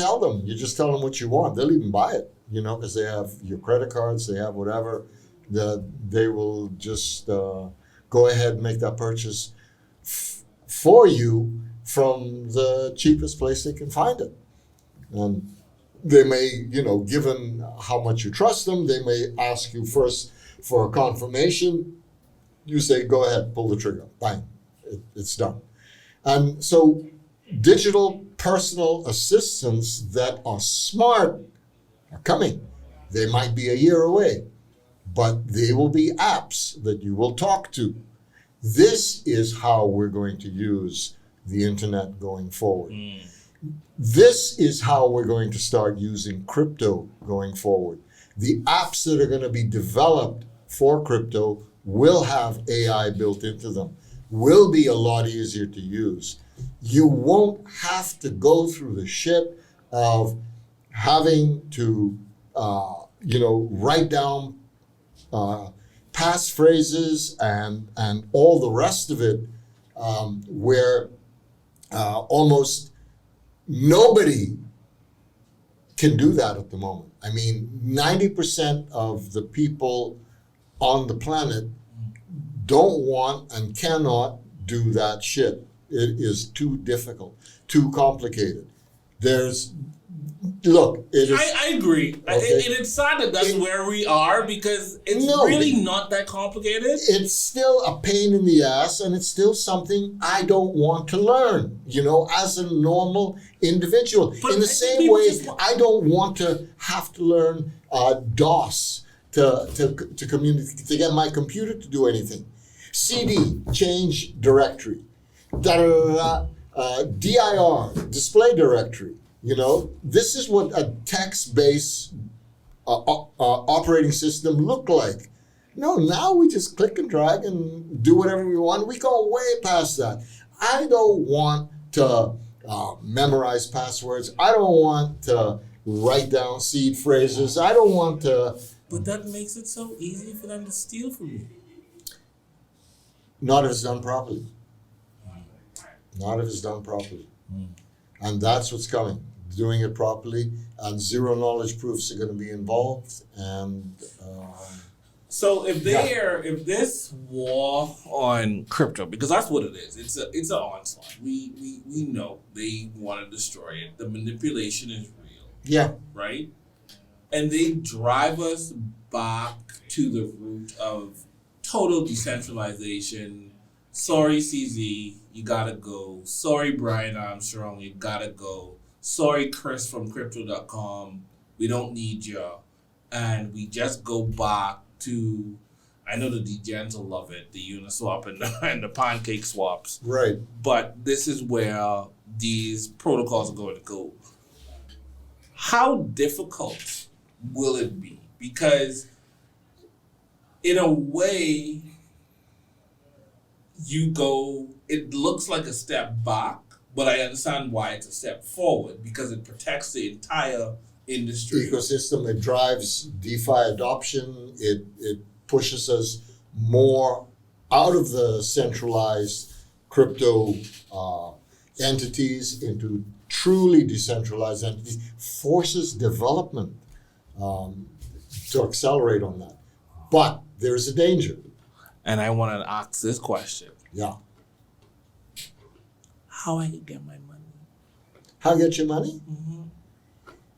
tell them what you want. They'll even buy it, because they have your credit cards, they have whatever. They will just go ahead and make that purchase for you from the cheapest place they can find it. And they may, given how much you trust them, they may ask you first for a confirmation. You say, go ahead, pull the trigger, bang, it's done. And so digital personal assistants that are smart are coming. They might be a year away, but they will be apps that you will talk to. This is how we're going to use the internet going forward. This is how we're going to start using crypto going forward. The apps that are going to be developed for crypto will have AI built into them, will be a lot easier to use. You won't have to go through the shit of having to, write down passphrases and all the rest of it, where almost nobody can do that at the moment. I mean, 90% of the people on the planet don't want and cannot do that shit. It is too difficult, too complicated. I agree. Okay. And it's sad that that's where we are, because it's really not that complicated. It's still a pain in the ass, and it's still something I don't want to learn, as a normal individual. But in the same way, I don't want to have to learn DOS to communicate, to get my computer to do anything. CD, change directory. DIR, display directory. This is what a text-based operating system looked like. No, now we just click and drag and do whatever we want. We go way past that. I don't want to memorize passwords. I don't want to write down seed phrases. I don't want to... But that makes it so easy for them to steal from you. Not if it's done properly. Not if it's done properly. And that's what's coming. Doing it properly, and zero knowledge proofs are going to be involved. And so if this war on crypto, because that's what it is, it's an onslaught. We know they want to destroy it. The manipulation is real. Yeah. Right? And they drive us back to the root of total decentralization. Sorry, CZ, you gotta go. Sorry, Brian Armstrong, you gotta go. Sorry, Chris from Crypto.com, we don't need you. and we just go back to, I know the degens will love it, the Uniswap and the pancake swaps. Right. But this is where these protocols are going to go. How difficult will it be? Because in a way, it looks like a step back, but I understand why it's a step forward, because it protects the entire industry. Ecosystem, it drives DeFi adoption, it pushes us more out of the centralized crypto entities into truly decentralized entities, forces development to accelerate on that. But there's a danger. And I want to ask this question. Yeah. How I get my money? How get your money?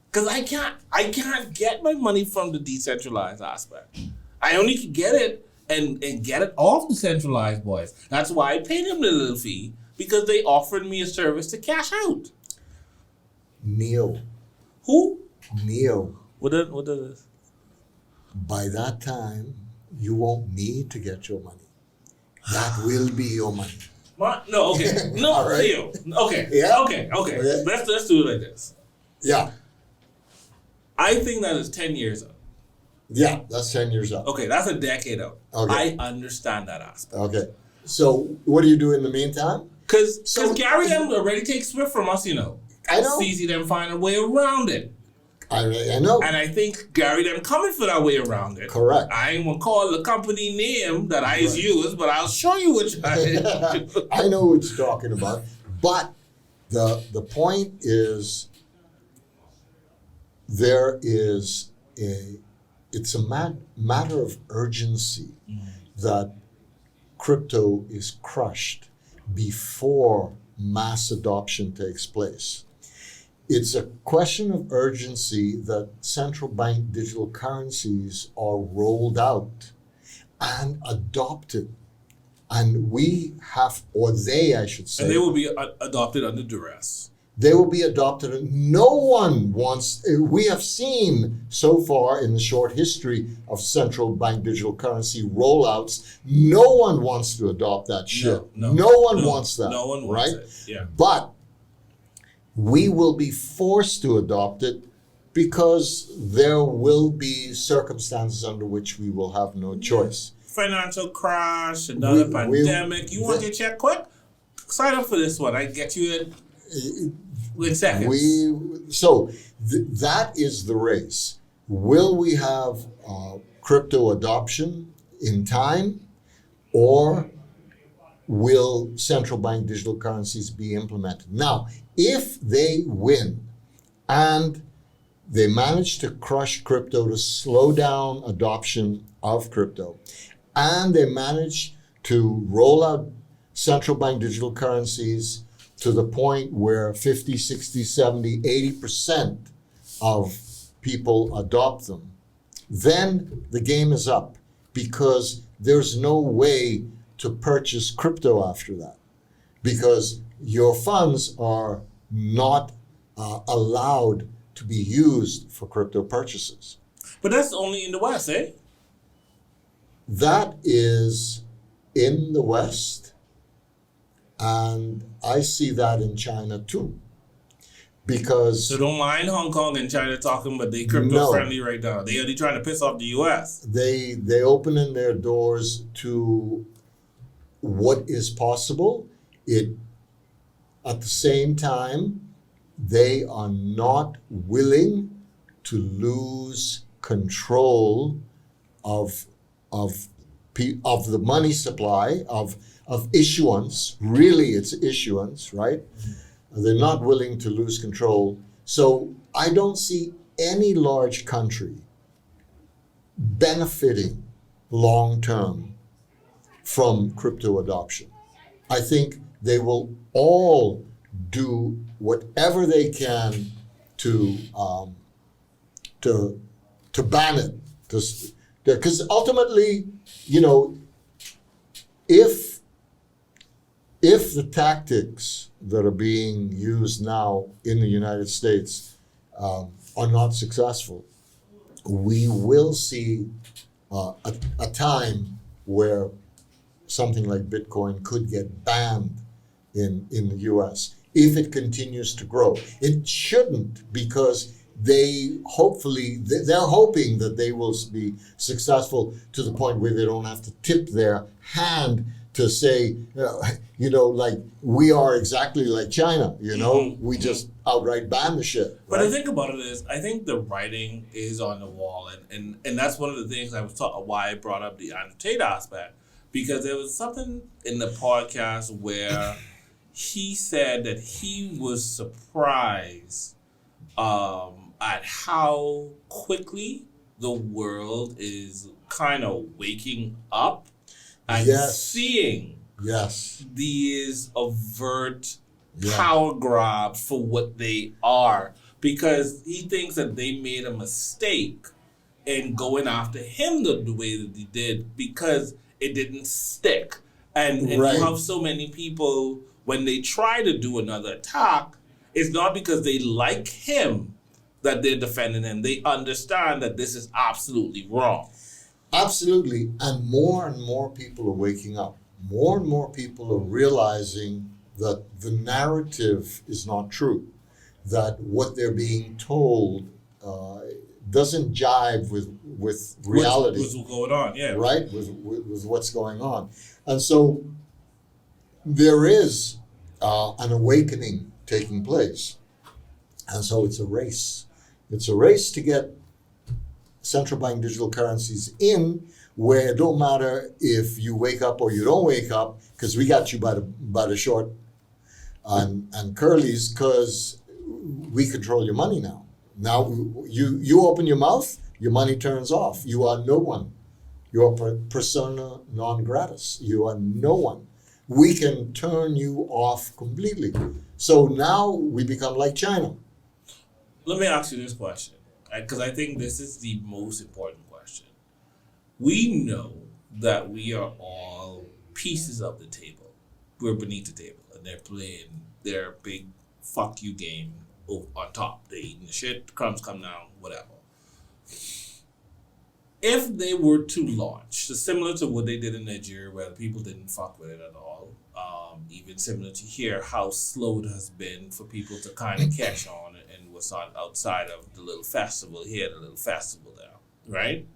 Because I can't get my money from the decentralized aspect. I only can get it and get it off the centralized boys. That's why I paid them the little fee, because they offered me a service to cash out. Neo. Who? Neo. What is this? By that time, you won't need to get your money. That will be your money. No, okay. No, All right. Theo. Okay. Yeah. Okay. Let's do it like this. Yeah. I think that is 10 years out. Yeah, that's 10 years out. Okay, that's a decade out. Okay. I understand that aspect. Okay. So what do you do in the meantime? Because So- Gary them already takes Swift from us, you know. I know. It's easy them find a way around it. I know. And I think Gary them coming for that way around it. Correct. I ain't gonna call the company name that I use, but I'll show you which I I know what you're talking about. But the point is, it's a matter of urgency that crypto is crushed before mass adoption takes place. It's a question of urgency that central bank digital currencies are rolled out and adopted. And we have, or they, I should say. And they will be adopted under duress. They will be adopted. And no one wants, we have seen so far in the short history of central bank digital currency rollouts, no one wants to adopt that shit. No one wants that. No one wants right? it. Yeah. But we will be forced to adopt it because there will be circumstances under which we will have no choice. Financial crash, another pandemic. You want the- your check quick? Sign up for this one. I get you in seconds. That is the race. Will we have crypto adoption in time, or will central bank digital currencies be implemented? Now, if they win and they manage to crush crypto, to slow down adoption of crypto, and they manage to roll out central bank digital currencies to the point where 50, 60, 70, 80% of people adopt them, then the game is up, because there's no way to purchase crypto after that, because your funds are not allowed to be used for crypto purchases. But that's only in the West, eh? That is in the West, and I see that in China too. Because So don't mind Hong Kong and China talking, but they crypto friendly right now. They are trying to piss off the US. they opening their doors to what is possible. At the same time, they are not willing to lose control of the money supply, of issuance. Really, it's issuance, right? They're not willing to lose control. So I don't see any large country benefiting long term from crypto adoption. I think they will all do whatever they can to ban it. Because ultimately, if the tactics that are being used now in the United States are not successful, we will see a time where something like Bitcoin could get banned in the US if it continues to grow. It shouldn't, because they're hoping that they will be successful to the point where they don't have to tip their hand to say, like we are exactly like China, we just outright ban the shit. Right? But the thing about it is, I think the writing is on the wall, and that's one of the things I was why I brought up the Andrew Tate aspect, because there was something in the podcast where he said that he was surprised at how quickly the world is kind of waking up and seeing these overt power grabs for what they are, because he thinks that they made a mistake in going after him the way that they did, because it didn't stick. And you have so many people, when they try to do another attack, it's not because they like him that they're defending him. They understand that this is absolutely wrong. Absolutely. And more people are waking up. More and more people are realizing that the narrative is not true, that what they're being told doesn't jive with reality. What's going on, yeah. Right? With what's going on. And so there is an awakening taking place. And so it's a race. It's a race to get central bank digital currencies in, where it don't matter if you wake up or you don't wake up, because we got you by the short and curlies, because we control your money now. Now you open your mouth, your money turns off. You are no one. You are persona non gratis. You are no one. We can turn you off completely. So now we become like China. Let me ask you this question, because I think this is the most important question. We know that we are all pieces of the table. We're beneath the table, and they're playing their big fuck you game on top. They're eating the shit, the crumbs come down, whatever. If they were to launch, so similar to what they did in Nigeria, where the people didn't fuck with it at all, even similar to here, how slow it has been for people to kind of catch on and what's on outside of the little festival here, the little festival there, right?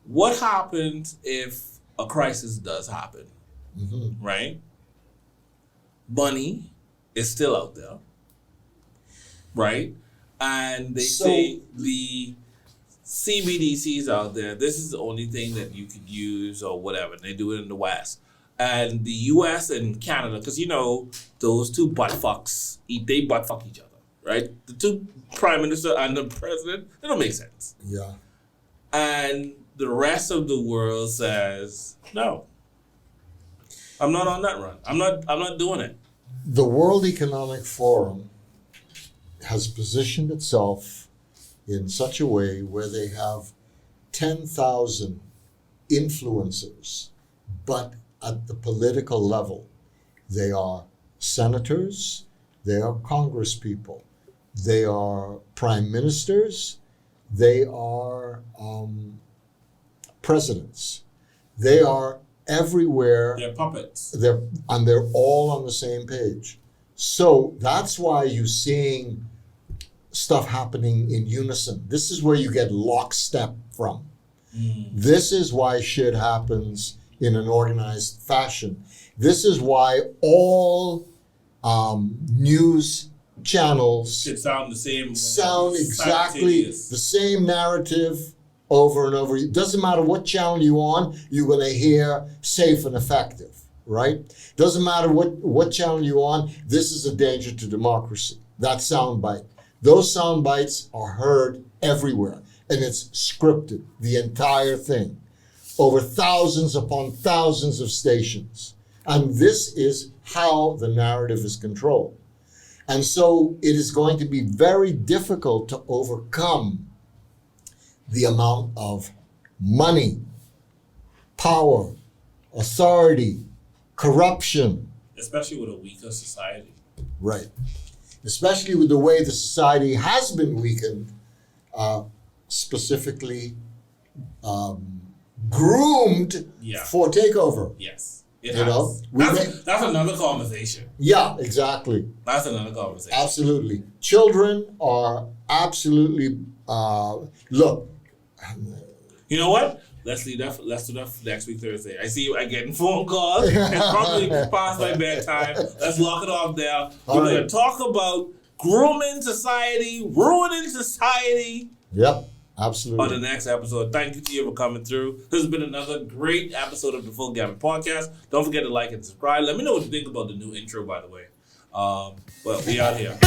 What happens if a crisis does happen, right? Money is still out there, right? And they say the CBDCs out there, this is the only thing that you could use or whatever. And they do it in the West. And the US and Canada, because those two butt fucks, they butt fuck each other, right? The two prime minister and the president, they don't make sense. Yeah. And the rest of the world says, no, I'm not on that run. I'm not doing it. The World Economic Forum has positioned itself in such a way where they have 10,000 influencers, but at the political level, they are senators, they are congresspeople, they are prime ministers, they are presidents. They are everywhere. They're puppets. They're all on the same page. So that's why you're seeing stuff happening in unison. This is where you get lockstep from. This is why shit happens in an organized fashion. This is why all news channels should sound the same. Sound exactly the same narrative over and over. It doesn't matter what channel you're on, you're going to hear safe and effective, right? Doesn't matter what channel you're on, this is a danger to democracy. That soundbite. Those sound bites are heard everywhere, and it's scripted, the entire thing, over thousands upon thousands of stations. And this is how the narrative is controlled. And so it is going to be very difficult to overcome the amount of money, power, authority, corruption. Especially with a weaker society. Right. Especially with the way the society has been weakened specifically groomed Yeah. for takeover. Yes. It You has. know, That's another conversation. Yeah, exactly. That's another conversation. Absolutely. Children are absolutely, look, You know what? Let's do that for next week Thursday. I see you getting phone calls. It's probably past my bedtime. Let's lock it off there. We're All going right. to talk about grooming society, ruining society yep, on the absolutely. next episode. Thank you to you for coming through. This has been another great episode of the Full Gambit Podcast. Don't forget to like and subscribe. Let me know what you think about the new intro, by the way. But we out here.